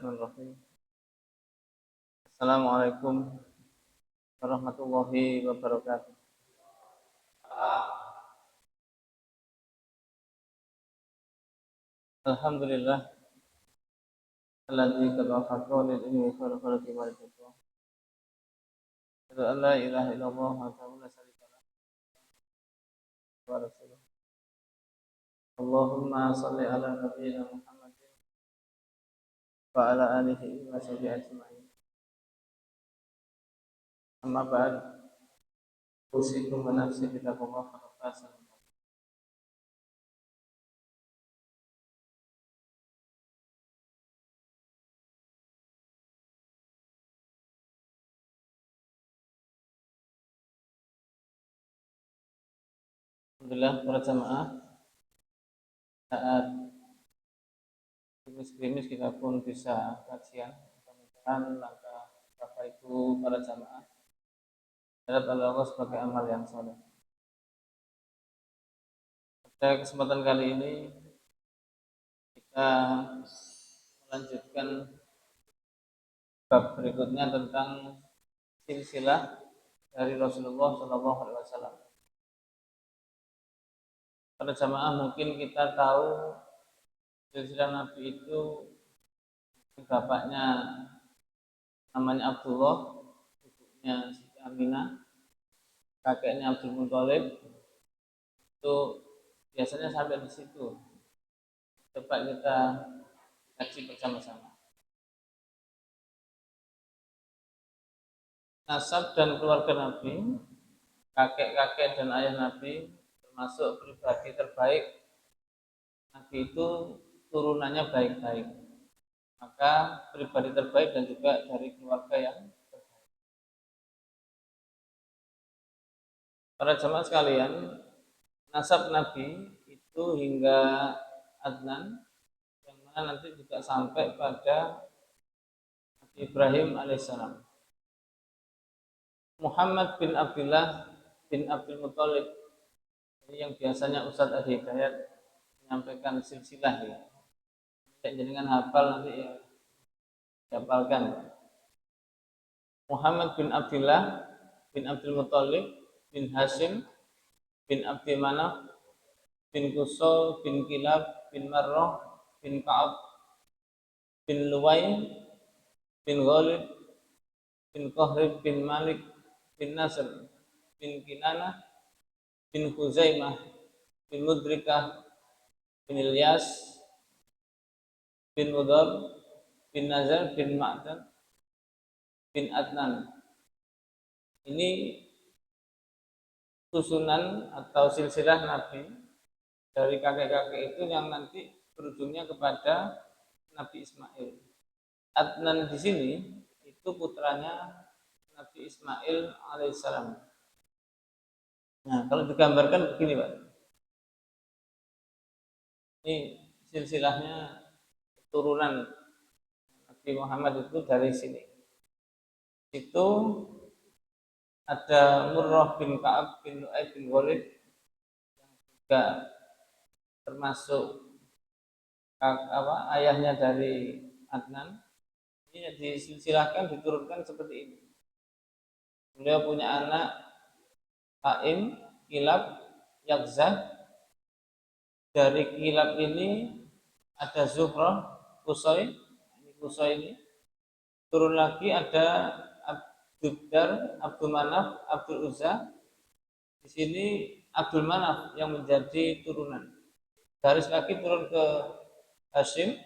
Bismillahirrahmanirrahim. Assalamualaikum warahmatullahi wabarakatuh. Alhamdulillah alladzi qad wafaqa lil ilmi wal khalqi wal taqwa. Asyhadu an la ilaha illallah wahdahu la syarika lah wa rasuluh. Allahumma shalli ala nabiyyina Muhammadin wa ala alihi wa sahbihi ajma'in. Amma ba'd. Usikum wa nafsi bi taqwa faqad. Alhamdulillah para jamaah, saat krimis-krimis kita pun bisa kajian. Mudah-mudahan langkah Bapak Ibu para jamaah dapat Allah sebagai amal yang soleh. Pada kesempatan kali ini kita melanjutkan bab berikutnya tentang silsilah dari Rasulullah SAW. Pada jamaah mungkin kita tahu silsilah Nabi itu bapaknya namanya Abdullah, ibunya Siti Aminah, kakeknya Abdul Muthalib. Itu biasanya sampai di situ. Coba kita kaji bersama-sama. Nasab dan keluarga Nabi, kakek-kakek dan ayah Nabi, termasuk pribadi terbaik Nabi itu turunannya baik-baik. Maka pribadi terbaik dan juga dari keluarga yang terbaik. Para jamaah sekalian, nasab Nabi itu hingga Adnan, yang mana nanti juga sampai pada Nabi Ibrahim alaihissalam. Muhammad bin Abdullah bin Abdul Muthalib, ini yang biasanya Ustadz Adi Hidayat menyampaikan silsilah ya. Jangan hafal nanti ya, hafalkan. Muhammad bin Abdullah bin Abdul Muthalib bin Hashim bin Abdi Manaf bin Qusay bin Kilab bin Marrah bin Ka'ab bin Luwai bin Ghalib bin Qahrib bin Malik bin Nasr bin Kinanah bin Khuzaimah bin Mudrikah bin Ilyas bin Mudar bin Nazar bin Ma'dan bin Adnan. Ini susunan atau silsilah Nabi dari kakek-kakek itu yang nanti berujungnya kepada Nabi Ismail. Adnan di sini itu putranya Nabi Ismail alaihissalam. Nah, kalau digambarkan begini, Pak. Ini silsilahnya keturunan Nabi Muhammad itu dari sini. Itu ada Murrah bin Ka'ab bin Lu'ay bin Ghalib yang juga termasuk ayahnya dari Adnan. Ini disilsilahkan, diturunkan seperti ini. Beliau punya anak Aim, Kilab, Yakzah. Dari Kilab ini ada Zuhrah, Qusay. Ini Qusay ini. Turun lagi ada Abdul Abdul Manaf, Abdul Uzza. Di sini Abdul Manaf yang menjadi turunan. Garis lagi turun ke Hashim.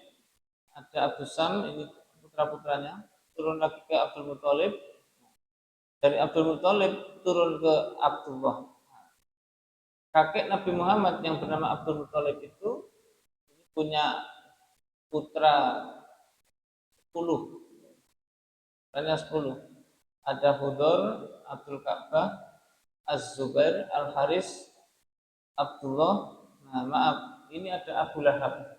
Ada Abdul Sam, ini putra-putranya. Turun lagi ke Abdul Muthalib. Dari Abdul Muthalib turun ke Abdullah. Kakek Nabi Muhammad yang bernama Abdul Muthalib itu punya putra 10. Hanya 10. Ada Hudor, Abdul Ka'bah, Az-Zubair, Al-Haris, Abdullah. Nah, maaf, ini ada Abu Lahab,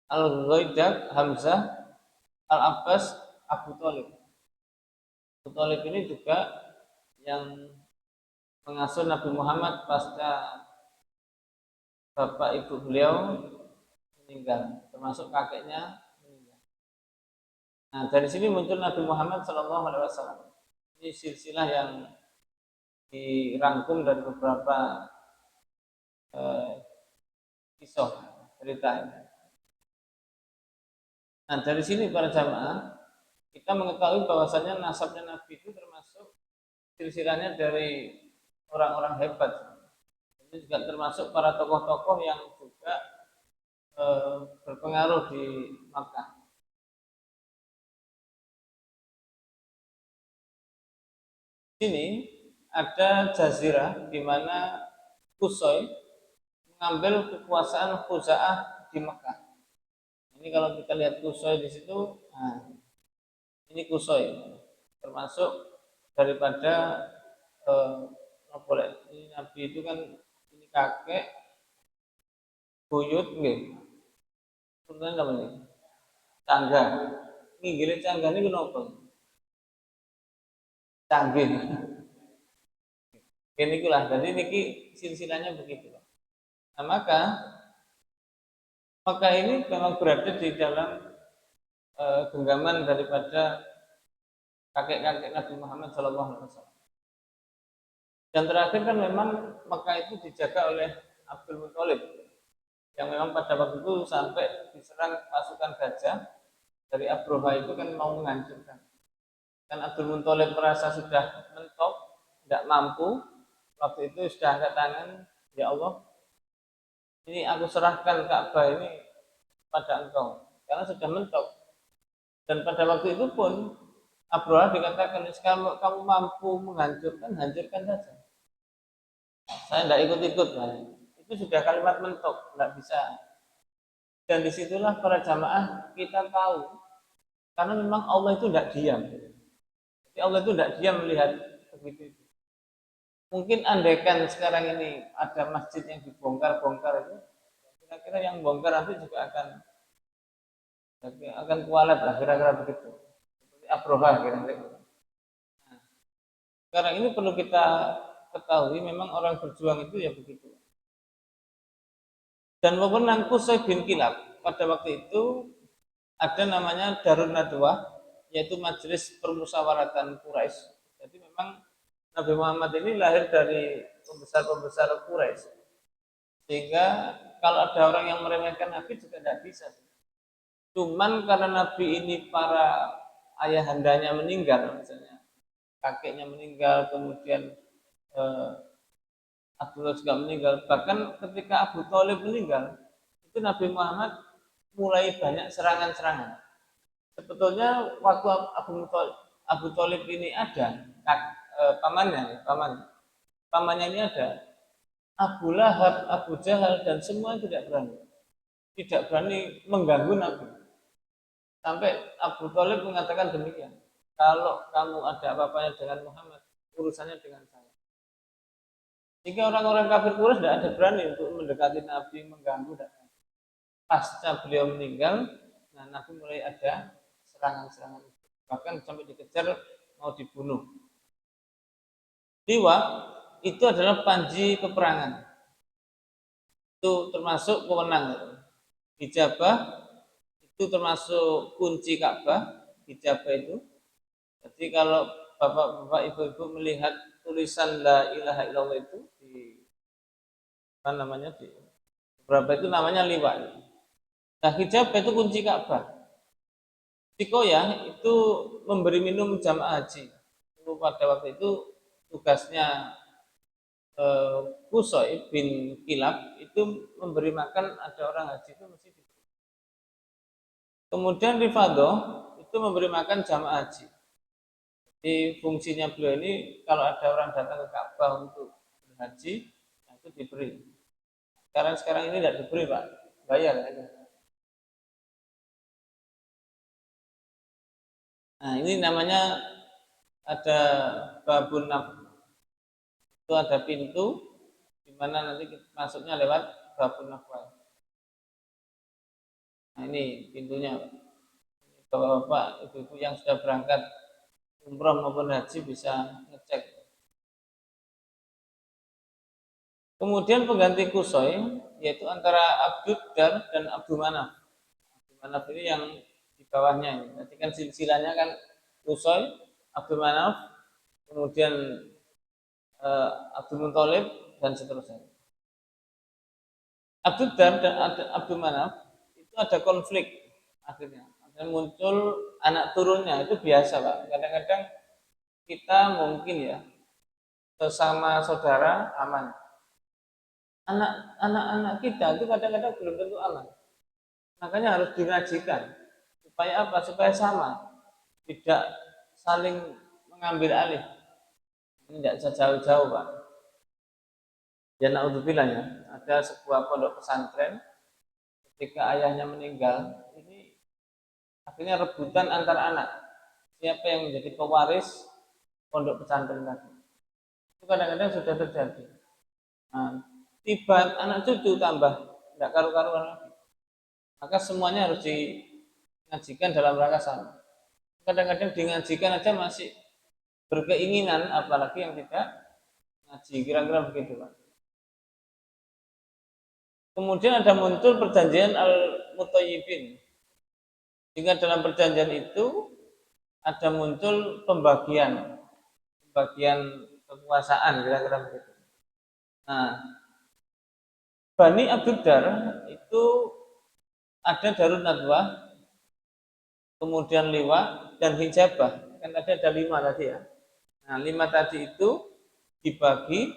Al-Ghaidak, Hamzah, Al-Abbas, Abu Thalib. Abu Thalib ini juga yang mengasuh Nabi Muhammad pasca bapak ibu beliau meninggal, termasuk kakeknya meninggal. Nah, dari sini muncul Nabi Muhammad SAW. Ini silsilah yang dirangkum dari beberapa eh, kisah cerita. Nah, dari sini para jamaah kita mengetahui bahwasanya nasabnya Nabi itu termasuk silsilahnya dari orang-orang hebat. Ini juga termasuk para tokoh-tokoh yang juga berpengaruh di Makkah. Sini ada jazirah di mana Qusay mengambil kekuasaan Khuza'ah di Mekah. Ini kalau kita lihat Qusay di situ, nah, ini Qusay termasuk daripada ini Nabi itu kan ini kakek buyut nggih. Punten namanya Cangga. Nginggile Cangga niku napa? Canggih. Ini lah, jadi niki silsilahnya begitu. Nah, maka ini memang berada di dalam genggaman daripada kakek-kakek Nabi Muhammad SAW. Dan terakhir kan memang Mekah itu dijaga oleh Abdul Muthalib yang memang pada waktu itu sampai diserang pasukan gajah dari Abroha itu kan mau menghancurkan. Dan Abdul Muthalib merasa sudah mentok, tidak mampu, waktu itu sudah angkat tangan, ya Allah, ini aku serahkan Ka'bah ini pada engkau, karena sudah mentok. Dan pada waktu itu pun Abroha dikatakan, kalau kamu mampu menghancurkan, hancurkan saja. Saya tidak ikut-ikut, nah. Itu sudah kalimat mentok, tidak bisa. Dan disitulah para jamaah kita tahu, karena memang Allah itu tidak diam. Jadi Allah itu tidak diam melihat begitu. Mungkin andaikan sekarang ini ada masjid yang dibongkar-bongkar itu, kira-kira yang bongkar nanti juga akan kualat lah, kira-kira begitu. Seperti Abroha kira-kira. Nah, sekarang ini perlu kita ketahui, memang orang berjuang itu ya begitu. Dan wewenang Qusay bin Kilab pada waktu itu ada namanya Darun Nadwah, yaitu majelis permusyawaratan Quraisy. Jadi memang Nabi Muhammad ini lahir dari pembesar-pembesar Quraisy. Sehingga kalau ada orang yang meremehkan Nabi juga tidak bisa. Cuman karena Nabi ini para ayahandanya meninggal, misalnya kakeknya meninggal, kemudian Abdullah juga meninggal. Bahkan ketika Abu Thalib meninggal, itu Nabi Muhammad mulai banyak serangan-serangan. Sebetulnya waktu Abu Thalib ini ada, pamannya ini ada, Abu Lahab, Abu Jahal dan semua tidak berani mengganggu Nabi. Sampai Abu Thalib mengatakan demikian, kalau kamu ada apa-apanya dengan Muhammad, urusannya dengan saya. Jika orang-orang kafir Quraisy tidak ada berani untuk mendekati Nabi, mengganggu. Pasca beliau meninggal, nah Nabi mulai ada serangan-serangan, bahkan sampai dikejar mau dibunuh. Liwa itu adalah panji peperangan, itu termasuk pemenang. Hijabah itu termasuk kunci Ka'bah. Hijabah itu, jadi kalau bapak-bapak, ibu-ibu melihat tulisan La ilaha illallah itu di apa namanya, di beberapa itu namanya liwa. Nah, hijabah itu kunci Ka'bah. Sikoyah itu memberi minum jamaah haji. Pada waktu itu tugasnya Qusay bin Kilab itu memberi makan, ada orang haji itu mesti diberi. Kemudian Rifadoh itu memberi makan jamaah haji. Jadi fungsinya beliau ini kalau ada orang datang ke Ka'bah untuk berhaji, nah itu diberi. Sekarang ini tidak diberi, Pak, bayar aja. Nah, ini namanya ada babun naf, itu ada pintu di mana nanti masuknya lewat babun nafwal. Nah, ini pintunya. Bapak-bapak, ibu-ibu yang sudah berangkat umroh maupun haji bisa ngecek. Kemudian pengganti Kusoi yaitu antara Abdud Dar dan Abdul Manaf. Abdul Manaf ini yang di bawahnya ini. Nanti kan silsilahnya kan Kusoi, Abdul Manaf, kemudian Abdul Muthalib dan seterusnya. Abdul Dar dan Abdul Manaf itu ada konflik akhirnya. Akhirnya muncul anak turunnya itu biasa Pak. Kadang-kadang kita mungkin ya sesama saudara aman. Anak-anak kita itu kadang-kadang belum tentu aman. Makanya harus dirajikan. Supaya apa? Supaya sama. Tidak saling mengambil alih. Ini tidak bisa jauh-jauh Pak. Ya na'udzubillah ya. Ada sebuah pondok pesantren. Ketika ayahnya meninggal, ini akhirnya rebutan antar anak. Siapa yang menjadi pewaris pondok pesantren tadi. Itu kadang-kadang sudah terjadi. Nah, tiba anak cucu tambah tidak karu-karuan lagi. Maka semuanya harus dingajikan dalam rangka sama. Kadang-kadang dingajikan aja masih berkeinginan, apalagi yang tidak ngaji. Kira-kira begitu Pak. Kemudian ada muncul perjanjian al-mutayyibin. Sehingga dalam perjanjian itu ada muncul pembagian kekuasaan kira-kira begitu. Nah, Bani Abdudar itu ada Darun Nadwah, kemudian Liwa dan Hijabah. Kan tadi ada 5 tadi ya. Nah, 5 tadi itu dibagi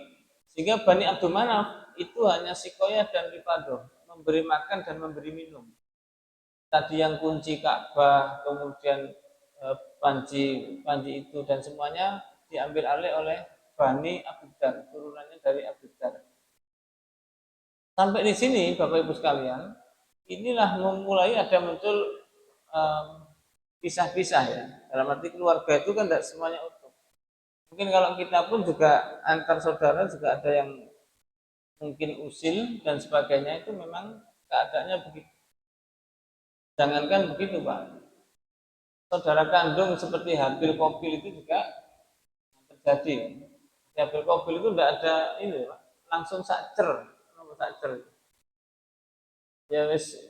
sehingga Bani Abdul Manaf itu hanya Sikoyah dan Rifadoh, memberi makan dan memberi minum. Tadi yang kunci Ka'bah, kemudian panji itu dan semuanya diambil alih oleh Bani Abdudar, turunannya dari Abdudar. Sampai di sini Bapak Ibu sekalian, inilah memulai ada muncul pisah-pisah ya. Dalam arti keluarga itu kan tidak semuanya utuh. Mungkin kalau kita pun juga antar saudara juga ada yang mungkin usil dan sebagainya, itu memang keadaannya begitu. Jangankan begitu Pak, saudara kandung seperti Habil Qabil itu juga terjadi. Habil Qabil itu tidak ada ini Pak, langsung sakcer, ya wis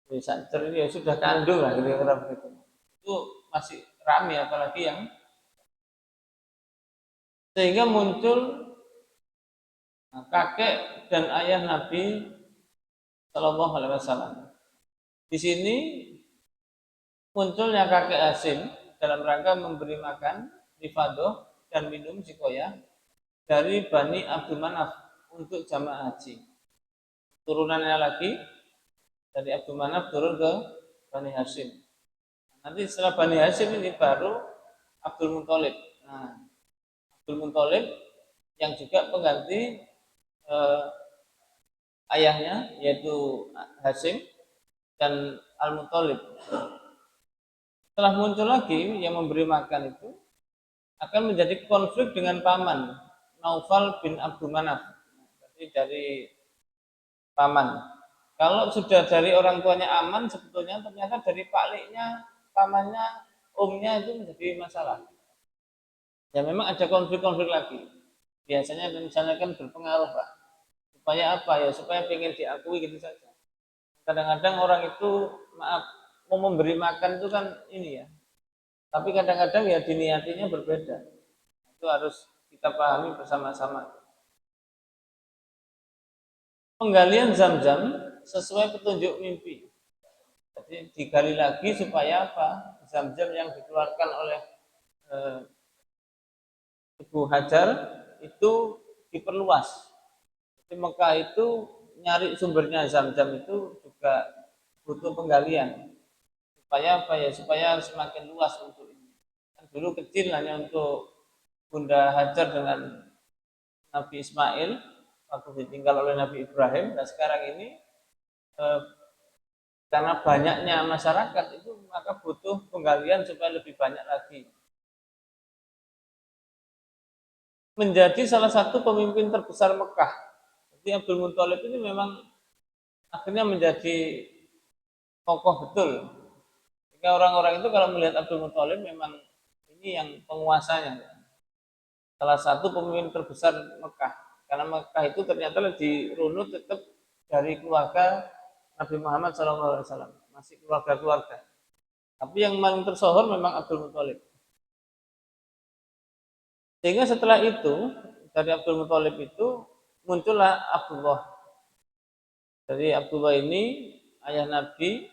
sakcer ini ya sudah kandung lah kira-kira begitu. Itu masih ramai apalagi yang sehingga muncul kakek dan ayah Nabi Shallallahu Alaihi Wasallam. Di sini munculnya kakek Hasim dalam rangka memberi makan rifadoh dan minum sikoya dari Bani Abdul Manaf untuk jamaah haji. Turunannya lagi dari Abdul Manaf turun ke Bani Hasim. Nanti setelah Bani Hasim ini baru Abdul Muthalib. Nah, Abdul Muthalib yang juga pengganti ayahnya yaitu Hasim dan Al-Muthalib. Setelah muncul lagi yang memberi makan itu akan menjadi konflik dengan paman Naufal bin Abdul Manaf. Jadi dari paman. Kalau sudah dari orang tuanya aman, sebetulnya ternyata dari pakliknya, pamannya, omnya itu menjadi masalah. Ya memang ada konflik-konflik lagi. Biasanya misalnya kan berpengaruh Pak. Supaya apa ya? Supaya ingin diakui gitu saja. Kadang-kadang orang itu maaf mau memberi makan itu kan ini ya. Tapi kadang-kadang ya diniatinya berbeda. Itu harus kita pahami bersama-sama. Penggalian Zam-Zam sesuai petunjuk mimpi. Jadi digali lagi supaya apa? Zam-Zam yang dikeluarkan oleh Ibu Hajar itu diperluas. Di Mekah itu nyari sumbernya Zam-Zam itu juga butuh penggalian. Supaya apa ya? Supaya semakin luas untuk ini. Kan dulu kecil hanya untuk Bunda Hajar dengan Nabi Ismail waktu ditinggal oleh Nabi Ibrahim. Dan sekarang ini karena banyaknya masyarakat itu maka butuh penggalian supaya lebih banyak lagi. Menjadi salah satu pemimpin terbesar Mekah. Jadi Abdul Muthalib ini memang akhirnya menjadi tokoh betul. Jika orang-orang itu kalau melihat Abdul Muthalib memang ini yang penguasanya. Salah satu pemimpin terbesar Mekah. Karena Mekah itu ternyata dirunut tetap dari keluarga Nabi Muhammad SAW, masih keluarga-keluarga. Tapi yang paling tersohor memang Abdul Muthalib. Sehingga setelah itu dari Abdul Muthalib itu muncullah Abdullah. Dari Abdullah ini ayah Nabi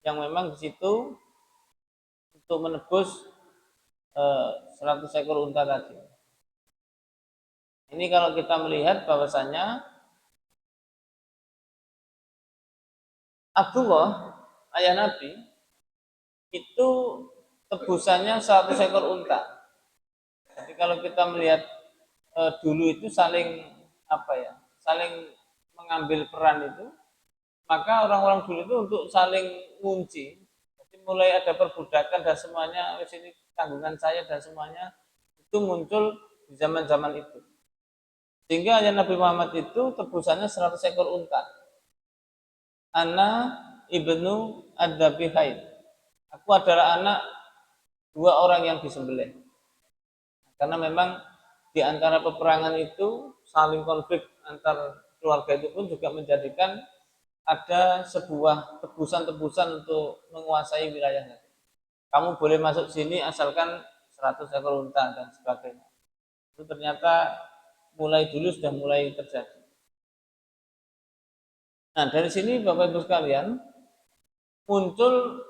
yang memang di situ untuk menebus 100 ekor unta tadi. Ini kalau kita melihat bahwasanya Abdullah ayah Nabi itu tebusannya 100 ekor unta. Jadi kalau kita melihat dulu itu saling saling mengambil peran itu, maka orang-orang dulu itu untuk saling ngunci. Jadi mulai ada perbudakan dan semuanya, ini tanggungan saya dan semuanya itu muncul di zaman-zaman itu. Sehingga ayah Nabi Muhammad itu tebusannya 100 ekor unta. Ana ibnu ad-Dabihain. Aku adalah anak dua orang yang disembelih. Karena memang di antara peperangan itu saling konflik antar keluarga itu pun juga menjadikan ada sebuah tebusan-tebusan untuk menguasai wilayahnya. Kamu boleh masuk sini asalkan 100 ekor unta dan sebagainya. Itu ternyata mulai dulu sudah mulai terjadi. Nah, dari sini Bapak Ibu sekalian muncul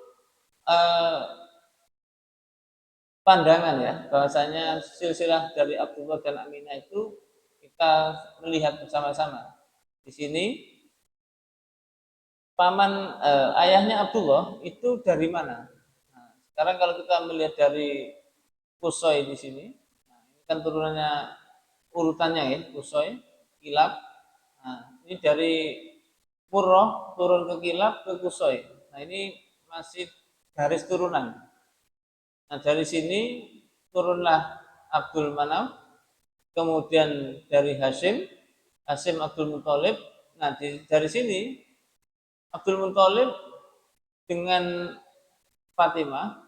pandangan ya bahwasanya silsilah dari Abdullah dan Aminah itu kita melihat bersama-sama. Di sini paman ayahnya Abdullah itu dari mana? Nah, sekarang kalau kita melihat dari Qusay di sini, nah, ini kan turunannya urutannya ya, Qusay, Kilab. Nah, ini dari Murrah turun ke Kilab ke Qusay. Nah, ini masih garis turunan. Nah, dari sini turunlah Abdul Manaf, kemudian dari Hashim Abdul Muthalib. Nah, dari sini Abdul Muthalib dengan Fatimah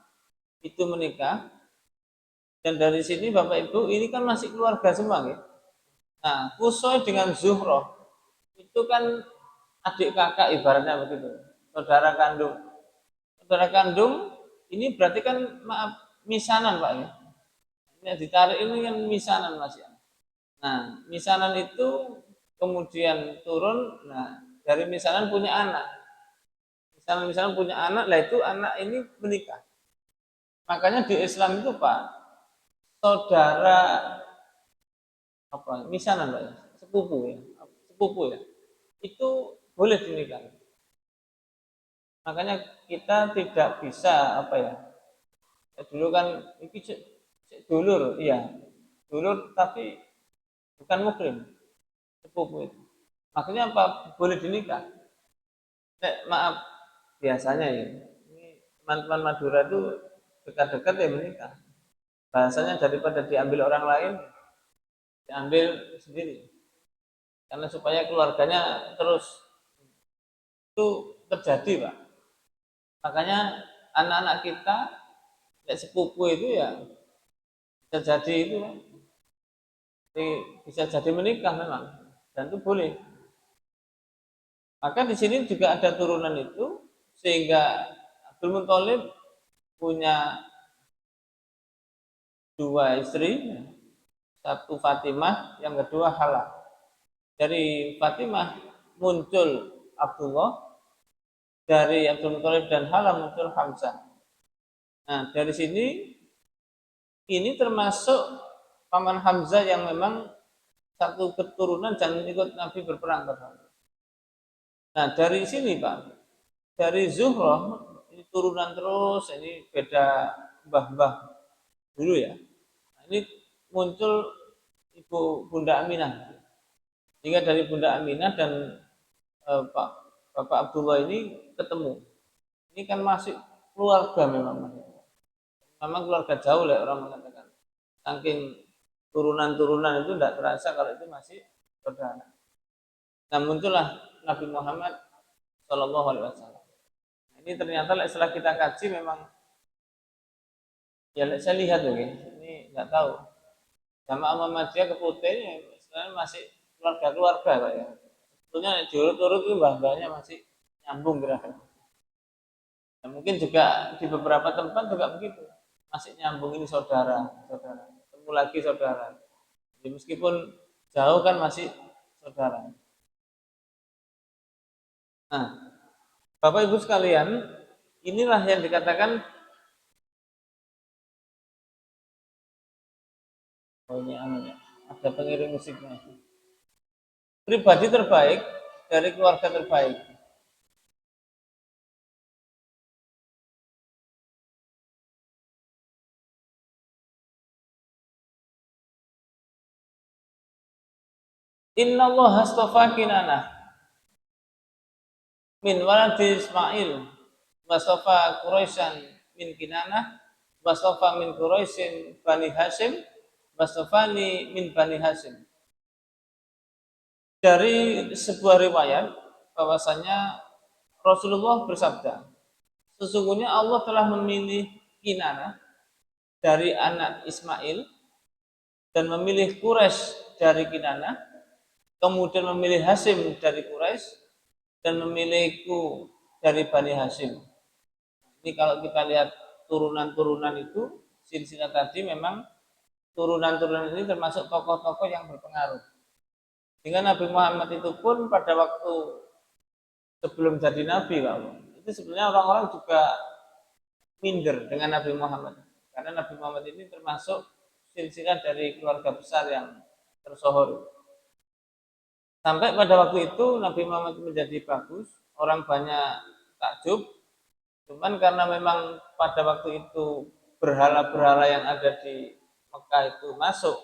itu menikah, dan dari sini Bapak Ibu ini kan masih keluarga semua ya. Nah, Qusay dengan Zuhroh itu kan adik kakak ibaratnya begitu, saudara kandung. Saudara kandung ini berarti kan misanan Pak ya. Ini ditarik ini kan misanan Mas ya. Nah, misanan itu kemudian turun, nah dari misanan punya anak. Misanan punya anak, lah itu anak ini menikah. Makanya di Islam itu Pak, saudara misanan Pak ya, sepupu ya, itu boleh dinikah. Makanya kita tidak bisa dulu kan ini dulur, iya dulur tapi bukan mukrim, sepupu itu. Maksudnya apa? Boleh dinikah. Maaf, biasanya ya, ini teman-teman Madura itu dekat-dekat ya menikah. Bahasanya daripada diambil orang lain, diambil sendiri. Karena supaya keluarganya terus itu terjadi Pak. Makanya anak-anak kita sepupu itu ya bisa jadi itu, bisa jadi menikah memang, dan itu boleh. Maka di sini juga ada turunan itu, sehingga Abdul Muthalib punya dua istri, satu Fatimah, yang kedua Halah. Dari Fatimah muncul Abdullah, dari Abdul Muthalib dan Halah muncul Hamzah. Nah, dari sini ini termasuk paman Hamzah yang memang satu keturunan dan ikut Nabi berperang bersama. Nah, dari sini Pak, dari Zuhroh ini turunan terus, ini beda mbah-mbah dulu ya. Nah, ini muncul Bunda Aminah. Sehingga dari Bunda Aminah dan Bapak Abdullah ini ketemu. Ini kan masih keluarga memang. Memang keluarga jauh lah orang mengatakan. Saking turunan-turunan itu tidak terasa kalau itu masih saudara. Nah, muncullah Nabi Muhammad Shallallahu Alaihi Wasallam. Ini ternyata setelah kita kaji memang ya saya lihat loh, ini nggak tahu. Jamaah Muhammadiyah ke Putih sebenarnya masih keluarga Pak ya. Sebetulnya diurut-urut itu bangganya masih nyambung kira-kira. Ya, mungkin juga di beberapa tempat juga begitu, masih nyambung ini saudara, ketemu lagi saudara. Jadi meskipun jauh kan masih saudara. Nah, Bapak Ibu sekalian, inilah yang dikatakan oh ini ada pengiring musiknya. Pribadi terbaik dari keluarga terbaik. Inna Allah astafa Kinanah min waladi Ismail wastafa Quraisyan min Kinanah wastafa min Quraisyin Bani Hashim wastafani min Bani Hashim. Dari sebuah riwayat bahwasanya Rasulullah bersabda, sesungguhnya Allah telah memilih Kinanah dari anak Ismail dan memilih Quraisy dari Kinanah, kemudian memilih Hashim dari Quraisy dan memilihku dari Bani Hashim. Ini kalau kita lihat turunan-turunan itu, silsilah tadi memang turunan-turunan ini termasuk tokoh-tokoh yang berpengaruh. Sehingga Nabi Muhammad itu pun pada waktu sebelum jadi Nabi, itu sebenarnya orang-orang juga minder dengan Nabi Muhammad. Karena Nabi Muhammad ini termasuk silsilah dari keluarga besar yang tersohor. Sampai pada waktu itu Nabi Muhammad menjadi bagus, orang banyak takjub. Cuman karena memang pada waktu itu berhala-berhala yang ada di Mekah itu masuk,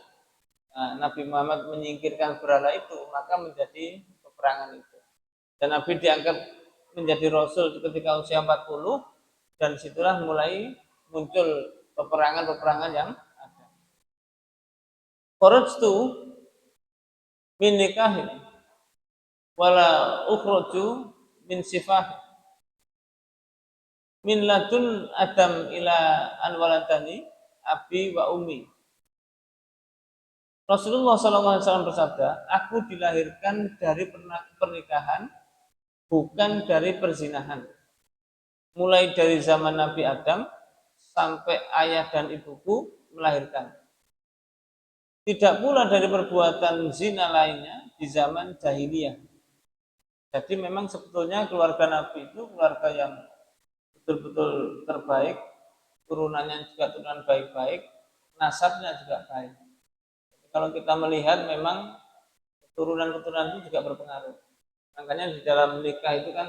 nah, Nabi Muhammad menyingkirkan berhala itu, maka menjadi peperangan itu. Dan Nabi dianggap menjadi Rasul ketika usia 40, dan situlah mulai muncul peperangan-peperangan yang ada. Kharajtu min nikahin wala ukhruju min sifah min ladun adam ila anwalatani abi wa ummi. Rasulullah SAW bersabda, aku dilahirkan dari pernikahan, bukan dari perzinahan. Mulai dari zaman Nabi Adam sampai ayah dan ibuku melahirkan. Tidak pula dari perbuatan zina lainnya di zaman jahiliyah. Jadi memang sebetulnya keluarga Nabi itu keluarga yang betul-betul terbaik, turunannya juga turunan baik-baik, nasabnya juga baik. Jadi kalau kita melihat memang keturunan-keturunan itu juga berpengaruh. Makanya di dalam nikah itu kan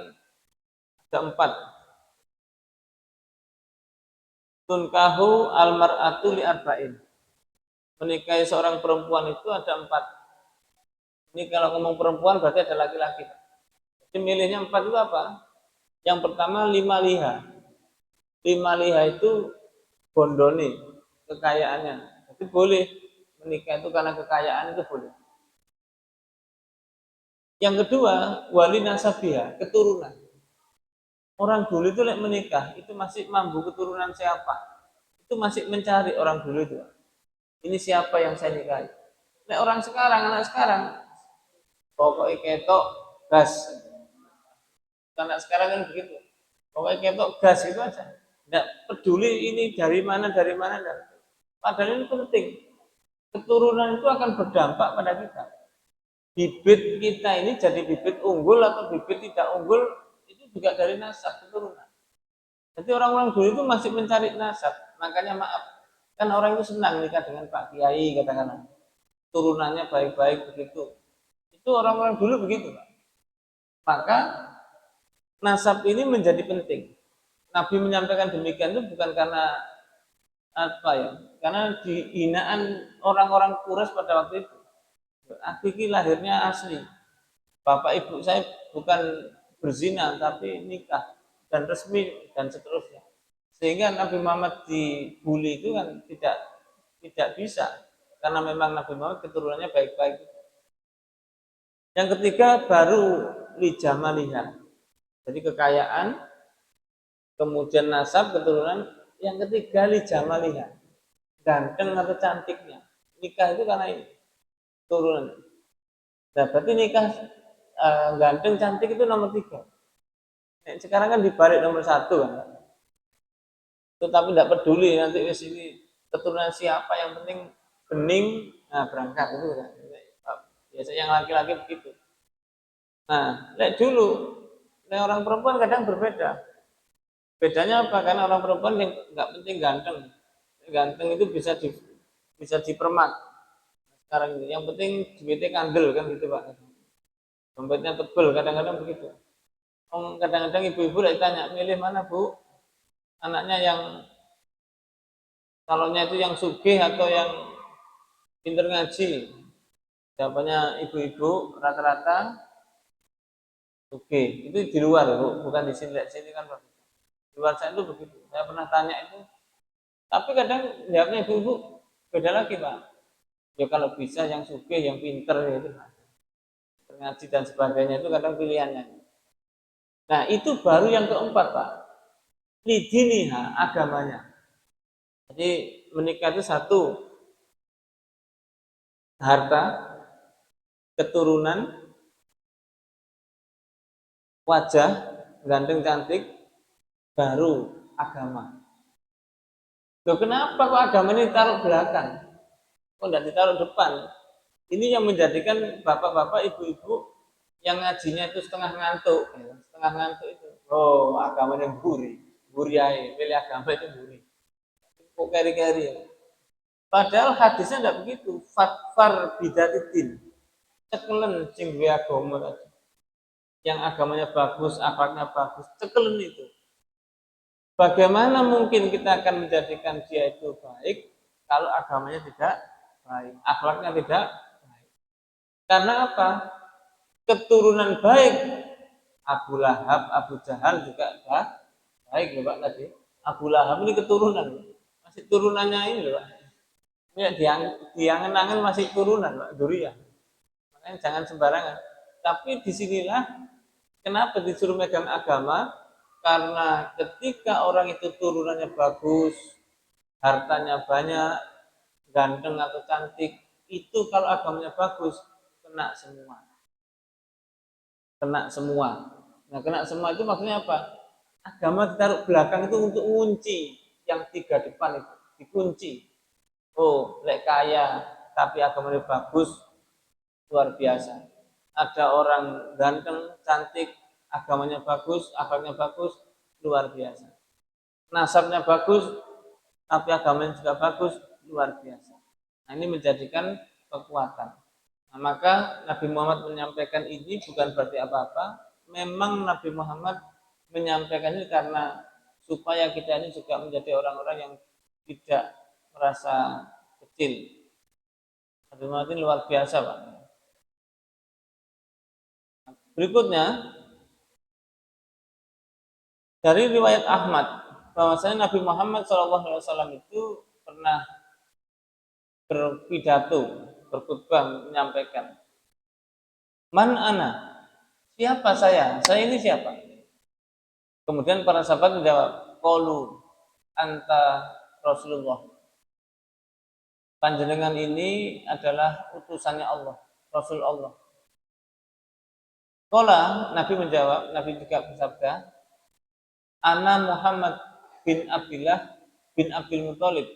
ada 4. Tunkahu almar'atu li arba'in. Menikahi seorang perempuan itu ada 4. Ini kalau ngomong perempuan berarti ada laki-laki. Jadi milihnya 4 itu apa? Yang pertama 5 liha. 5 liha itu bondone, kekayaannya. Jadi boleh menikah itu karena kekayaan itu boleh. Yang kedua, wali nasabiha, keturunan. Orang dulu itu menikah, itu masih mampu keturunan siapa? Itu masih mencari orang dulu itu. Ini siapa yang saya nikahi? Orang sekarang, anak sekarang, pokoknya ketok gas. Anak sekarang kan begitu. Pokoknya ketok gas itu aja. Tidak peduli ini dari mana. Padahal ini penting. Keturunan itu akan berdampak pada kita. Bibit kita ini jadi bibit unggul atau bibit tidak unggul itu juga dari nasab keturunan. Jadi orang-orang dulu itu masih mencari nasab. Makanya maaf, kan orang itu senang nikah dengan Pak Kiai katakanlah. Turunannya baik-baik begitu. Itu orang-orang dulu begitu, Pak. Maka nasab ini menjadi penting. Nabi menyampaikan demikian itu bukan karena apa ya? Karena dihinaan orang-orang Quraisy pada waktu itu. Aku ini lahirnya asli. Bapak ibu saya bukan berzina tapi nikah dan resmi dan seterusnya. Sehingga Nabi Muhammad dibully itu kan tidak bisa karena memang Nabi Muhammad keturunannya baik-baik. Yang ketiga baru lijamaliha. Jadi kekayaan, kemudian nasab keturunan, yang ketiga lijamaliha. Ganteng atau cantiknya. Nikah itu karena ini turunan. Nah, berarti nikah ganteng cantik itu nomor 3. Nah, sekarang kan dibalik nomor 1 kan. Tetapi tidak peduli nanti di sini keturunan siapa, yang penting bening, nah berangkat itu kan. Biasanya yang laki-laki begitu. Nah, lihat dulu, orang perempuan kadang berbeda. Bedanya apa? Karena orang perempuan yang nggak penting ganteng, ganteng itu bisa dipermak. Sekarang ini yang penting duitnya kandel kan gitu Pak. Dompetnya tebel kadang-kadang begitu. Kadang-kadang ibu-ibu ditanya, milih mana Bu? Anaknya yang calonnya itu yang sugih atau yang pinter ngaji? Jawabannya ibu-ibu rata-rata sugih. Itu di luar Bu, bukan di sini. Sini kan Pak. Di luar saya itu begitu. Saya pernah tanya itu. Tapi kadang jawabnya ibu-ibu beda lagi Pak. Ya kalau bisa yang sugih, yang pinter itu ngaji dan sebagainya itu kadang pilihannya. Nah itu baru yang keempat Pak. Lidiniha, agamanya. Jadi menikah itu satu, harta, keturunan, wajah, ganteng cantik, baru agama. Loh kenapa kok agama ini ditaruh belakang? Kok tidak ditaruh depan? Ini yang menjadikan bapak-bapak, ibu-ibu yang ngajinya itu setengah ngantuk, ya. Setengah ngantuk itu. Oh, agamanya buri, buri aja, pilih agama itu buri. Kok keri-keri ya? Padahal hadisnya tidak begitu. Fakfar bidatitin. Cekelen sing duwe agama tadi. Yang agamanya bagus, akhlaknya bagus, cekelen itu. Bagaimana mungkin kita akan menjadikan dia itu baik kalau agamanya tidak baik, akhlaknya tidak baik. Karena apa? Keturunan baik, Abu Lahab, Abu Jahal juga baik loh Pak tadi. Abu Lahab ini keturunan, masih turunannya ini loh Pak. Ya, diangen-angen masih turunan Pak, Duriyah. Makanya jangan sembarangan. Tapi disinilah kenapa disuruh megang agama? Karena ketika orang itu turunannya bagus, hartanya banyak, ganteng atau cantik, itu kalau agamanya bagus, kena semua. Kena semua. Nah, kena semua itu maksudnya apa? Agama ditaruh belakang itu untuk kunci yang 3 depan itu, dikunci. Oh, lek kaya tapi agamanya bagus, luar biasa. Ada orang ganteng, cantik, agamanya bagus, akhlaknya bagus, luar biasa. Nasabnya bagus, tapi agamanya juga bagus, luar biasa. Nah, ini menjadikan kekuatan. Nah, maka Nabi Muhammad menyampaikan ini bukan berarti apa-apa. Memang Nabi Muhammad menyampaikan ini karena supaya kita ini juga menjadi orang-orang yang tidak merasa kecil. Nabi Muhammad ini luar biasa, Pak. Berikutnya, dari riwayat Ahmad, bahwasanya Nabi Muhammad SAW itu pernah berpidato, berkhutbah menyampaikan, "Man ana?" Siapa saya? Saya ini siapa? Kemudian para sahabat menjawab, "Qalu anta Rasulullah." Panjenengan ini adalah utusannya Allah, Rasul Allah. Qala, Nabi menjawab, Nabi juga bersabda, "Ana Muhammad bin Abdullah bin Abdul Muthalib."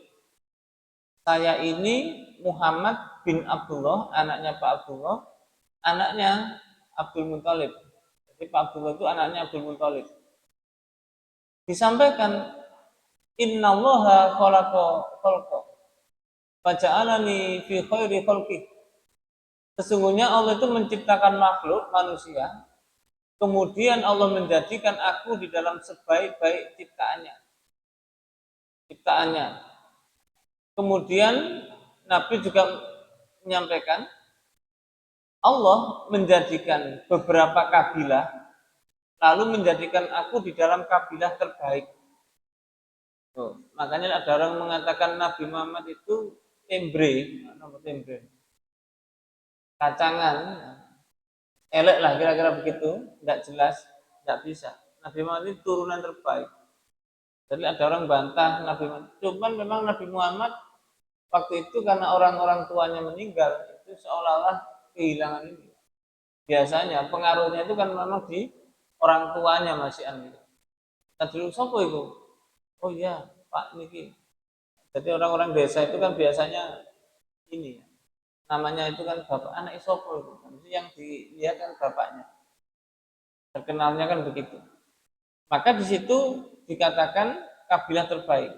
Saya ini Muhammad bin Abdullah, anaknya Pak Abdullah, anaknya Abdul Muthalib. Jadi Pak Abdullah itu anaknya Abdul Muthalib. Disampaikan, innallaha khalaqa khalqa faja'alani fi khairi khalqi. Sesungguhnya Allah itu menciptakan makhluk manusia, kemudian Allah menjadikan aku di dalam sebaik-baik ciptaannya. Kemudian Nabi juga menyampaikan, Allah menjadikan beberapa kabilah, lalu menjadikan aku di dalam kabilah terbaik. Tuh, makanya ada orang mengatakan Nabi Muhammad itu tembre, nama tembre, kacangan, elek lah kira-kira begitu, tidak jelas, tidak bisa. Nabi Muhammad itu turunan terbaik. Jadi ada orang bantah Nabi Muhammad. Cuman memang Nabi Muhammad waktu itu karena orang-orang tuanya meninggal, itu seolah-olah kehilangan ini. biasanya pengaruhnya itu kan memang di orang tuanya masih gitu. Tadi dulu sopo itu? Oh iya, Pak niki. Jadi orang-orang desa itu kan biasanya ini ya, namanya itu kan bapak anak sopo itu. Jadi yang dilihat kan bapaknya. Terkenalnya kan begitu. Maka di situ dikatakan kabilah terbaik.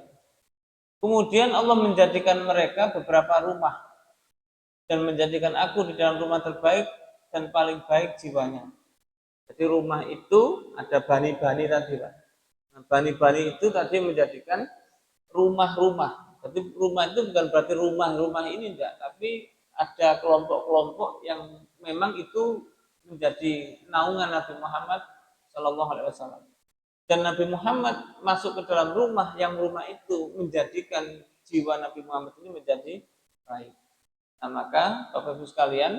Kemudian Allah menjadikan mereka beberapa rumah dan menjadikan aku di dalam rumah terbaik dan paling baik jiwanya. Jadi rumah itu ada bani-bani tadi, Pak. Nah, bani-bani itu tadi menjadikan rumah-rumah. Jadi rumah itu bukan berarti rumah-rumah ini enggak, tapi ada kelompok-kelompok yang memang itu menjadi naungan Nabi Muhammad Shallallahu Alaihi Wasallam. Dan Nabi Muhammad masuk ke dalam rumah yang rumah itu menjadikan jiwa Nabi Muhammad ini menjadi baik. Nah, maka Bapak Ibu sekalian,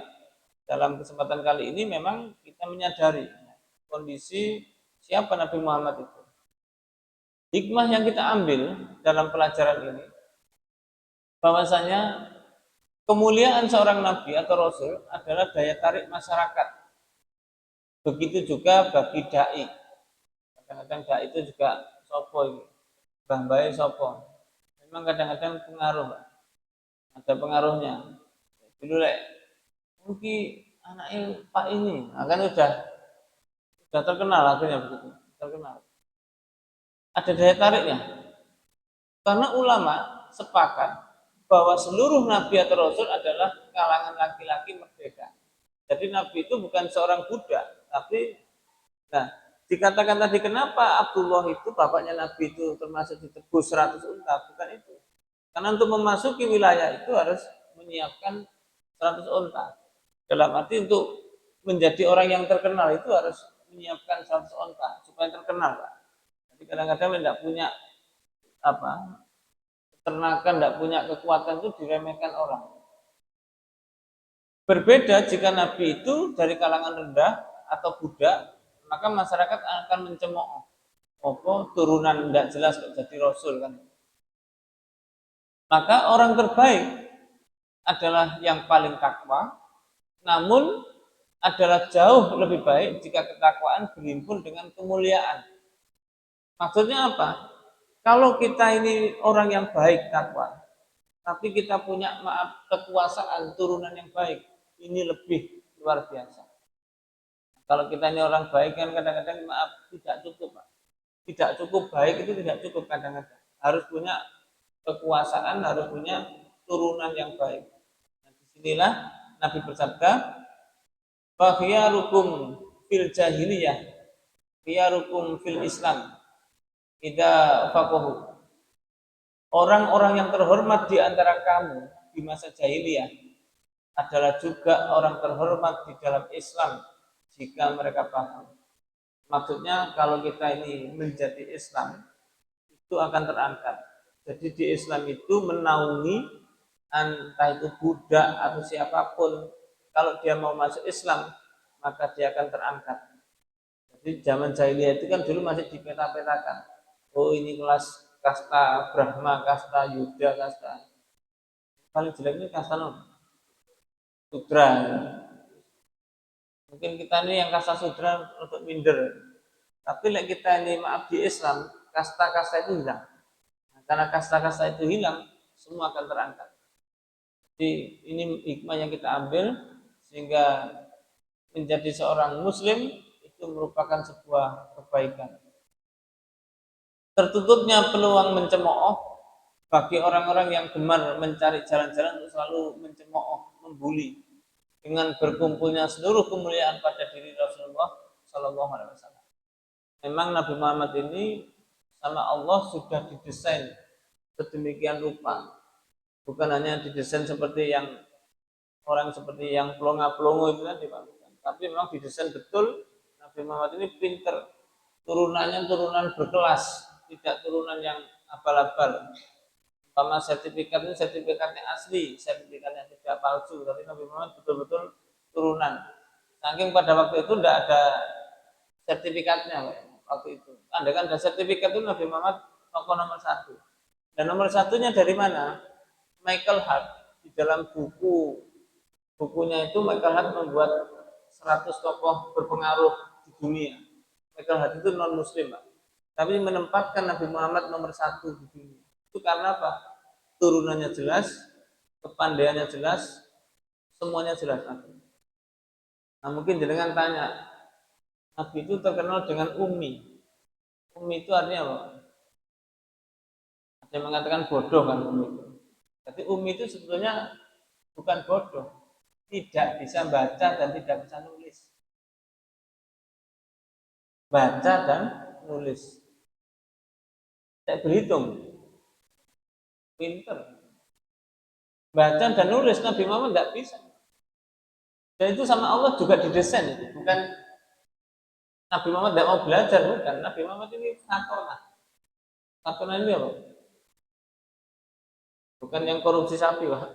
dalam kesempatan kali ini memang kita menyadari kondisi siapa Nabi Muhammad itu. Hikmah yang kita ambil dalam pelajaran ini, bahwasanya kemuliaan seorang nabi atau rasul adalah daya tarik masyarakat. Begitu juga bagi dai. Kadang-kadang dai itu juga sopo ini, bambai sopo. Memang kadang-kadang pengaruh, ada pengaruhnya. Dulu mungkin anaknya Pak ini, akan udah terkenal akhirnya begitu, terkenal. Ada daya tariknya, karena ulama sepakat bahwa seluruh nabi atau rasul adalah kalangan laki-laki merdeka. Jadi nabi itu bukan seorang budak, tapi nah dikatakan tadi kenapa Abdullah itu bapaknya nabi itu termasuk ditebus 100 unta, bukan itu. Karena untuk memasuki wilayah itu harus menyiapkan 100 unta. Dalam arti untuk menjadi orang yang terkenal itu harus menyiapkan 100 unta supaya terkenal, Pak. Jadi kadang-kadang tidak punya apa ternakan, tidak punya kekuatan itu diremehkan orang. Berbeda jika Nabi itu dari kalangan rendah atau budak, maka masyarakat akan mencemooh. Turunan tidak jelas kok jadi Rasul kan. Maka orang terbaik adalah yang paling takwa, namun adalah jauh lebih baik jika ketakwaan berhimpun dengan kemuliaan. Maksudnya apa? Kalau kita ini orang yang baik takwa, tapi kita punya kekuasaan turunan yang baik, ini lebih luar biasa. Kalau kita ini orang baik kan kadang-kadang tidak cukup, Pak. Tidak cukup baik itu tidak cukup kadang-kadang. Harus punya kekuasaan, harus punya turunan yang baik. Nah, disinilah Nabi bersabda, "Fakhyarukum fil jahiliyah, khiyarukum fil Islam, idza faqahu." Orang-orang yang terhormat di antara kamu di masa jahiliyah adalah juga orang terhormat di dalam Islam jika mereka paham. Maksudnya kalau kita ini menjadi Islam itu akan terangkat. Jadi di Islam itu menaungi entah itu budak atau siapapun. Kalau dia mau masuk Islam maka dia akan terangkat. Jadi zaman jahiliyah itu kan dulu masih dipeta-petakan. Oh ini kelas kasta Brahma, kasta Yuda, kasta paling jelek ini kasta Sudra. Mungkin kita ini yang kasta Sudra untuk minder. Tapi kita ini maaf di Islam, kasta-kasta itu hilang. Nah, karena kasta-kasta itu hilang, semua akan terangkat. Jadi ini hikmah yang kita ambil sehingga menjadi seorang Muslim itu merupakan sebuah kebaikan. Tertutupnya peluang mencemooh bagi orang-orang yang gemar mencari jalan-jalan untuk selalu mencemooh, membuli dengan berkumpulnya seluruh kemuliaan pada diri Rasulullah Shallallahu Alaihi Wasallam. Memang Nabi Muhammad ini sama Allah sudah didesain sedemikian rupa, bukan hanya didesain seperti yang orang seperti yang pelongo-pelongo itu kan, tapi memang didesain betul. Nabi Muhammad ini pinter, turunannya turunan berkelas, tidak turunan yang abal-abal. Sama sertifikat ini sertifikatnya asli, sertifikatnya tidak palsu, tapi Nabi Muhammad betul-betul turunan. Saking pada waktu itu tidak ada sertifikatnya waktu itu. Anda kan ada sertifikat itu Nabi Muhammad tokoh nomor 1. Dan nomor satunya dari mana? Michael Hart di dalam bukunya itu Michael Hart membuat 100 tokoh berpengaruh di dunia. Michael Hart itu non muslim, Pak. Tapi menempatkan Nabi Muhammad nomor 1 di dunia. Itu karena apa? Turunannya jelas, kepandaiannya jelas, semuanya jelas. Nah, mungkin jenengan tanya, Nabi itu terkenal dengan ummi. Ummi itu artinya apa? Ada yang mengatakan bodoh kan ummi itu. Jadi ummi itu sebetulnya bukan bodoh, tidak bisa baca dan tidak bisa nulis. Baca dan nulis. Saya berhitung, pinter. Baca dan nulis Nabi Muhammad tidak bisa. Dan itu sama Allah juga didesain, bukan Nabi Muhammad tidak mau belajar, bukan. Nabi Muhammad ini fatonah. Fatonah ini apa? Bukan yang korupsi sapi, Pak.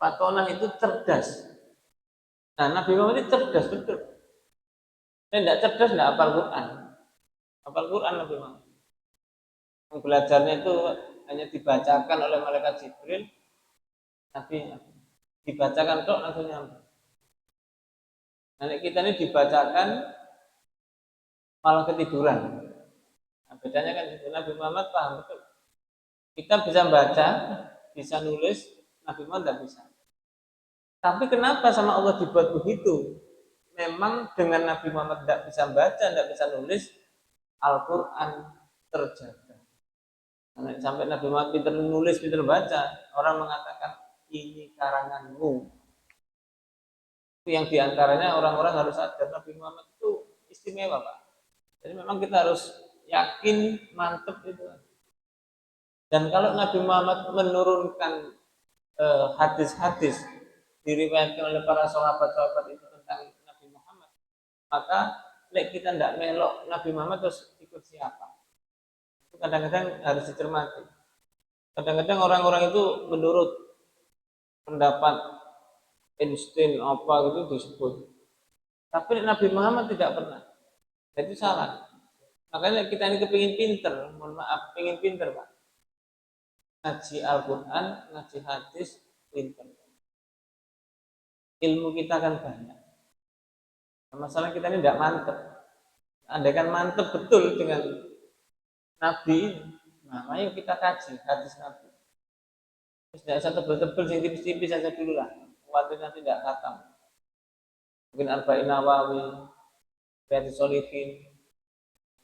Fatonah itu cerdas. Nah, Nabi Muhammad ini cerdas betul. Dan tidak cerdas, tidak hafal Quran. Hafal Quran Nabi Muhammad. Belajarnya itu hanya dibacakan oleh malaikat Jibril, Nabi dibacakan tok langsung nyampe. Nanti kita ini dibacakan malah ketiduran. Nah, bedanya kan itu. Nabi Muhammad paham betul. Kita bisa baca, bisa nulis, Nabi Muhammad tidak bisa. Tapi kenapa sama Allah dibuat begitu? Memang dengan Nabi Muhammad tidak bisa baca, tidak bisa nulis, Al-Quran terjaga. Nah, sampai Nabi Muhammad pintar nulis, pintar baca, orang mengatakan ini karanganmu. Itu yang diantaranya orang-orang harus sadar Nabi Muhammad itu istimewa, Pak. Jadi memang kita harus yakin, mantep itu. Dan kalau Nabi Muhammad menurunkan hadis-hadis diriwayatkan oleh para sahabat-sahabat itu tentang Nabi Muhammad, maka kita tidak melok Nabi Muhammad terus ikut siapa. Itu kadang-kadang harus dicermati. Kadang-kadang orang-orang itu menurut pendapat Einstein apa gitu disebut. Tapi Nabi Muhammad tidak pernah. Itu salah. Makanya kita ini kepingin pinter, mohon maaf, pengen pinter, Pak. Ngaji Al-Quran, ngaji hadis, pinter. Ilmu kita kan banyak. Masalah kita ini tidak mantep. Andai kan mantep betul dengan Nabi, nah ayo kita kaji hadis Nabi. Tidak usah tebel-tebel, sing tipis-tipis saja dulu lah. Khawatir nanti tidak khatam. Mungkin Arba'in Nawawi, Riyadhus Shalihin,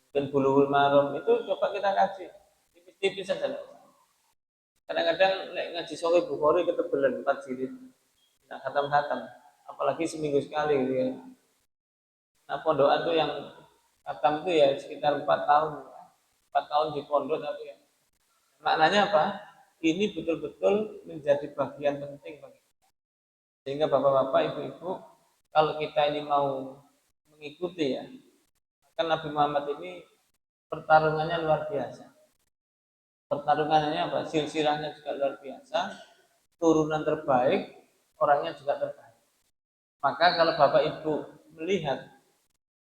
mungkin Bulughul Maram, itu coba kita kaji. Tipis-tipis saja. Kadang-kadang ngaji Sahih Bukhari ketebelan 4 jilid. Tidak khatam-khatam. Apalagi seminggu sekali gitu ya. Nah, pondokan tuh yang khatam itu ya sekitar 4 tahun. 4 tahun di pondok tapi ya. Maknanya apa? Ini betul-betul menjadi bagian penting bagi kita. Sehingga bapak-bapak, ibu-ibu, kalau kita ini mau mengikuti ya, maka Nabi Muhammad ini pertarungannya luar biasa. Pertarungannya apa? Silsilahnya juga luar biasa. Turunan terbaik, orangnya juga terbaik. Maka kalau bapak ibu melihat,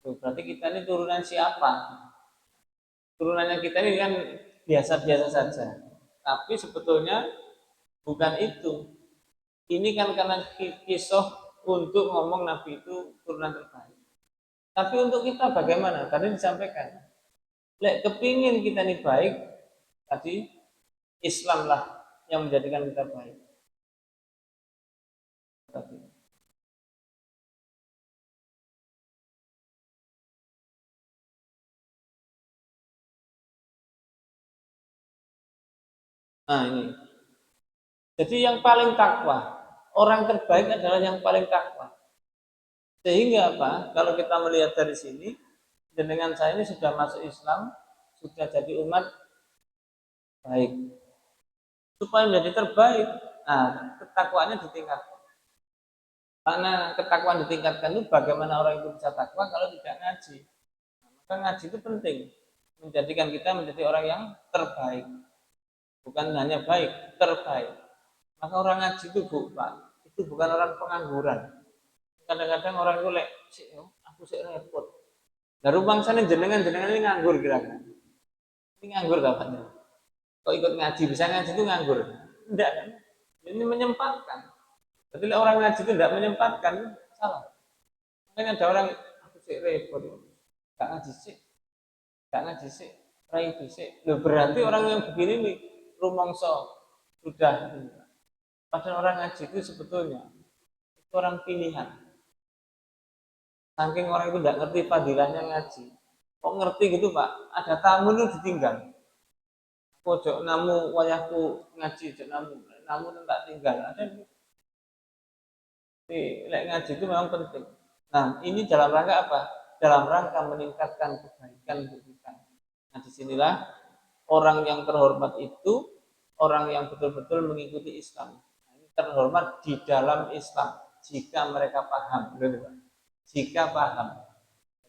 berarti kita ini turunan siapa? Turunannya kita ini kan biasa-biasa saja. Tapi sebetulnya bukan itu. Ini kan karena kisah untuk ngomong Nabi itu turunan terbaik. Tapi untuk kita bagaimana? Tadi disampaikan. Lek kepingin kita ini baik, tadi Islam lah yang menjadikan kita baik. Nah ini. Jadi yang paling takwa, orang terbaik adalah yang paling takwa. Sehingga apa? Kalau kita melihat dari sini, dengan saya ini sudah masuk Islam, sudah jadi umat baik. Supaya menjadi terbaik, nah ketakwaannya ditingkatkan. Karena ketakwaan ditingkatkan itu bagaimana orang itu bisa takwa kalau tidak ngaji. Maka ngaji itu penting, menjadikan kita menjadi orang yang terbaik. Bukan hanya baik, terbaik. Maka orang ngaji itu itu bukan orang pengangguran. Kadang-kadang orang itu aku sih repot. Nah, rumangsane jenengan ini nganggur kira-kira. Ini nganggur dapatnya. Kok ikut ngaji bisa ngaji itu nganggur? Enggak kan? Ini menyempatkan. Jadi orang ngaji itu tidak menyempatkan, salah. Mungkin ada orang aku sih repot, gak ngaji sih, gak ngaji sih, rai sih. Loh, berarti orang yang begini nih rumongso sudah. Padahal orang ngaji itu sebetulnya itu orang pilihan. Saking orang itu tidak ngerti fadilahnya ngaji. Kok ngerti gitu Pak? Ada tamu itu ditinggal. Pojok namu wayahku ngaji, jok namu tak tinggal. Ada di ngaji itu memang penting. Nah, ini dalam rangka apa? Dalam rangka meningkatkan kebaikan untuk kita. Nah, disinilah orang yang terhormat itu orang yang betul-betul mengikuti Islam. Nah, ini terhormat di dalam Islam jika mereka paham, jika paham.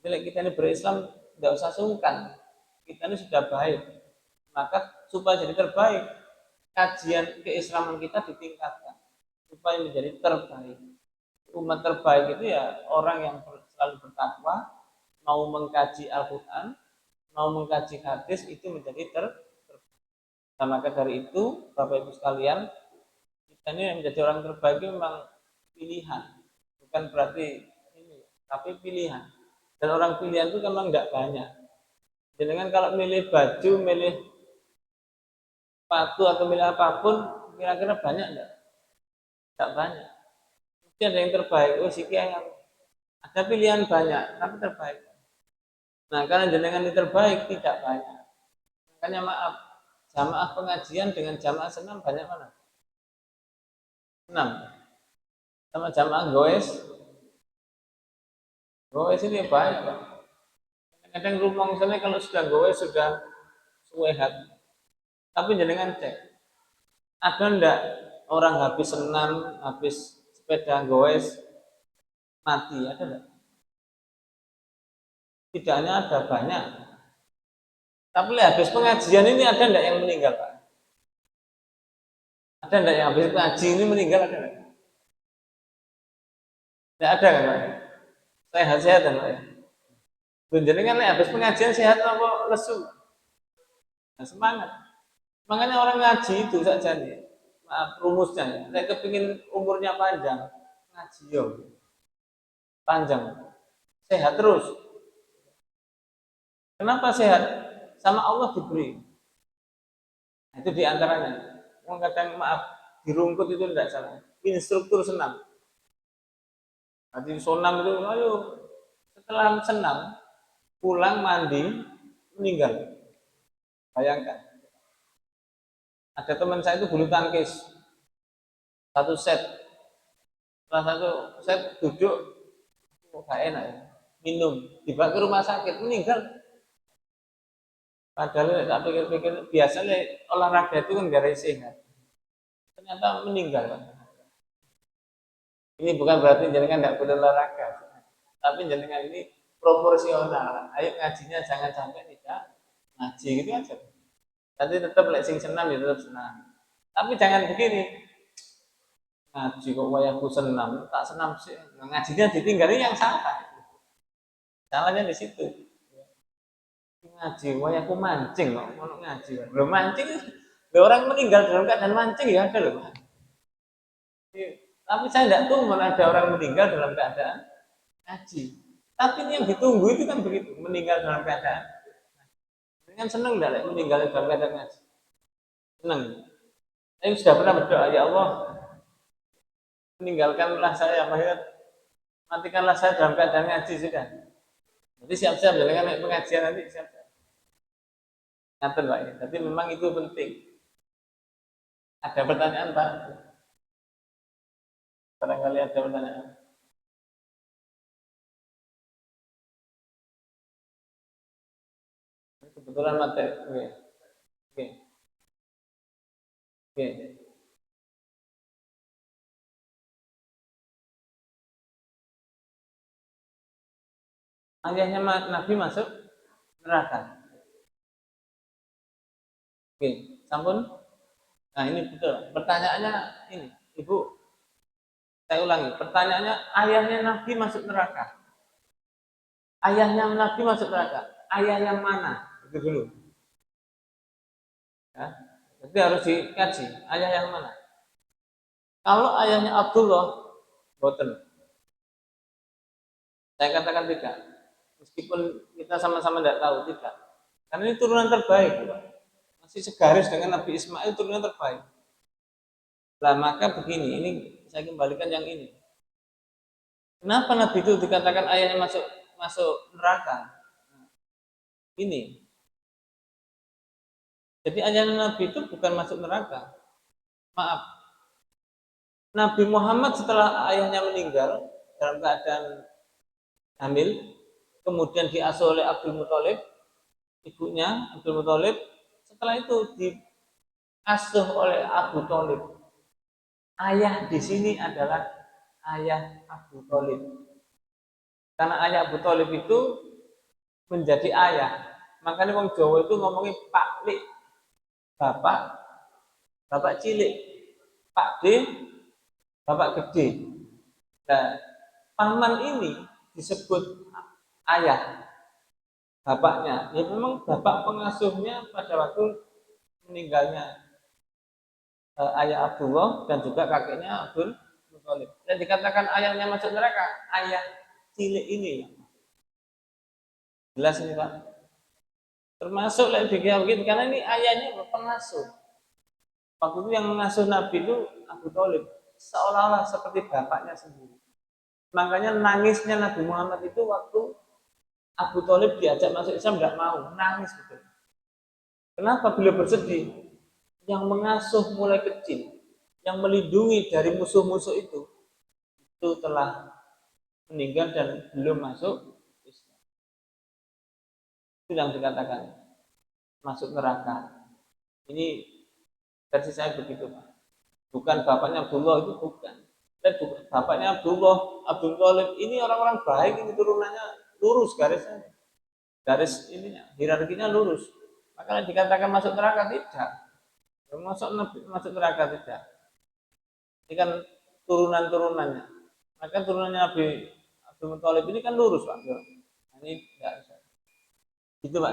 Jadi kita ini berislam tidak usah sungkan. Kita ini sudah baik. Maka supaya jadi terbaik, kajian keislaman kita ditingkatkan supaya menjadi terbaik. Umat terbaik itu ya orang yang selalu bertakwa, mau mengkaji Al-Quran, mau mengkaji hadis itu menjadi terbaik. Nah, maka dari itu, Bapak Ibu sekalian, kita ini menjadi orang terbaik itu memang pilihan, bukan berarti ini, tapi pilihan. Dan orang pilihan itu memang tidak banyak. Jangan kalau milih baju, milih sepatu atau milih apapun, kira-kira banyak enggak? Tidak banyak. Mesti ada yang terbaik. Oh, yang ada pilihan banyak, tapi terbaik. Nah, karena jenengan ini terbaik tidak banyak. Makanya maaf, jamaah pengajian dengan jamaah senam banyak mana? Senam. Sama jamaah goes. Goes ini baik, Pak. Kadang rumong sana kalau sudah goes sudah suwehat. Tapi jenengan cek, ada ndak orang habis senam, habis sepeda goes mati, ada ndak? Tidak hanya ada banyak. Tapi habis pengajian ini ada ndak yang meninggal, Pak? Ada ndak yang habis ngaji ini meninggal, ada ndak? Tidak ada kan, Pak? Sehat-sehat kan, Pak? Jenengan habis pengajian sehat apa lesu? Nah, semangat. Makanya orang ngaji itu saja nih, maaf rumusnya, saya kepingin umurnya panjang, ngaji yo, panjang, sehat terus. Kenapa sehat? Sama Allah diberi. Nah, itu diantaranya. Orang kadang maaf, di rumput itu tidak salah. Instruktur senam. Nanti sonam itu, ayo setelah senam, pulang mandi, meninggal. Bayangkan. Ada teman saya itu bulu tangkis, satu set. Setelah satu set duduk, gak enak ya. Minum, dibawa ke rumah sakit, meninggal. Padahal tak pikir-pikir biasanya olahraga itu kan gara sehat. Ternyata meninggal. Ini bukan berarti jenengan tidak boleh olahraga, tapi jenengan ini proporsional. Ayo ngajinya jangan sampai tidak ngaji gitu aja. Nanti tetap sing senam ya tetap senam. Tapi jangan begini. Ngaji kok wayahku senam, tak senam sih. Ngajinya ditinggal ini yang salah. Salahnya di situ. Ngaji, wayahku mancing kok mau ngaji. Belum mancing, orang meninggal dalam keadaan mancing ya ada loh. Tapi saya tidak tahu mana ada orang meninggal dalam keadaan ngaji. Tapi ini yang ditunggu itu kan begitu, meninggal dalam keadaan. Dengan senang tidak meninggal dalam keadaan ngaji. Senang. Saya sudah pernah berdoa, ya Allah, meninggalkanlah saya, maksudnya matikanlah saya dalam keadaan ngaji sudah. Jadi siap-siap dengan pengajian nanti siap-siap. Ngaten Pak ya. Tapi memang itu penting. Ada pertanyaan Pak? Barangkali ada pertanyaan. Kebetulan materi. Oke. Oke. Oke. Ayahnya Nabi masuk neraka. Oke, sampun. Nah ini betul. Pertanyaannya ini, Ibu. Saya ulangi. Pertanyaannya, ayahnya Nabi masuk neraka. Ayahnya Nabi masuk neraka. Ayah yang mana? Itu dulu. Ya. Jadi harus dikaji. Ayah yang mana? Kalau ayahnya Abdullah, boten. Saya katakan tidak. Meskipun kita sama-sama tidak tahu, tidak. Karena ini turunan terbaik, Pak. Masih segaris dengan Nabi Ismail, turunan terbaik. Nah, maka begini, ini saya kembalikan yang ini. Kenapa Nabi itu dikatakan ayahnya masuk masuk neraka? Ini. Jadi ayahnya Nabi itu bukan masuk neraka. Maaf. Nabi Muhammad setelah ayahnya meninggal dalam keadaan hamil, kemudian diasuh oleh Abdul Muthalib, ibunya Abdul Muthalib, setelah itu diasuh oleh Abu Thalib. Ayah di sini adalah ayah Abu Thalib. Karena ayah Abu Thalib itu menjadi ayah. Makanya orang Jawa itu ngomongin Pak Lik, bapak, bapak cilik, Pak D, bapak gede. Nah, paman ini disebut ayah bapaknya. Ya memang bapak pengasuhnya pada waktu meninggalnya ayah Abdullah dan juga kakeknya Abdul Muthalib. Dan dikatakan ayahnya masuk neraka, ayah cilik ini. Jelas ini Pak. Termasuk lagi begitu karena ini ayahnya pengasuh. Waktu itu yang mengasuh Nabi itu Abu Thalib, seolah-olah seperti bapaknya sendiri. Makanya nangisnya Nabi Muhammad itu waktu Abu Thalib diajak masuk Islam tidak mau, nangis betul. Kenapa beliau bersedih? Yang mengasuh mulai kecil, yang melindungi dari musuh-musuh itu telah meninggal dan belum masuk Islam. Itu yang dikatakan masuk neraka. Ini versi saya begitu Pak. Bukan bapaknya Abdullah itu bukan. Dan bapaknya Abdul Thalib ini orang-orang baik, ini turunannya lurus garisnya. Garis ininya, hierarkinya lurus. Makanya dikatakan masuk neraka tidak. Masuk neraka tidak. Ini kan turunan-turunannya. Maka turunannya Nabi Abdul Thalib ini kan lurus Pak. Nah, ini tidak bisa. Itu Pak.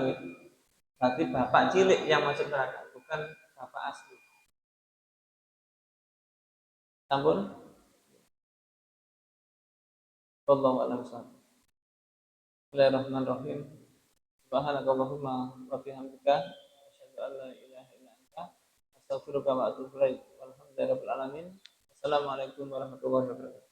Berarti bapak cilik yang masuk neraka, bukan bapak asli. Sampun? Wallahu a'lam bishawab. Bismillahirrahmanirrahim. Subhanakallahumma wa bihamdika asyhadu an la ilaha illa anta astaghfiruka wa atubu ilaik. Walhamdulillahirabbil alamin. Assalamualaikum warahmatullahi wabarakatuh.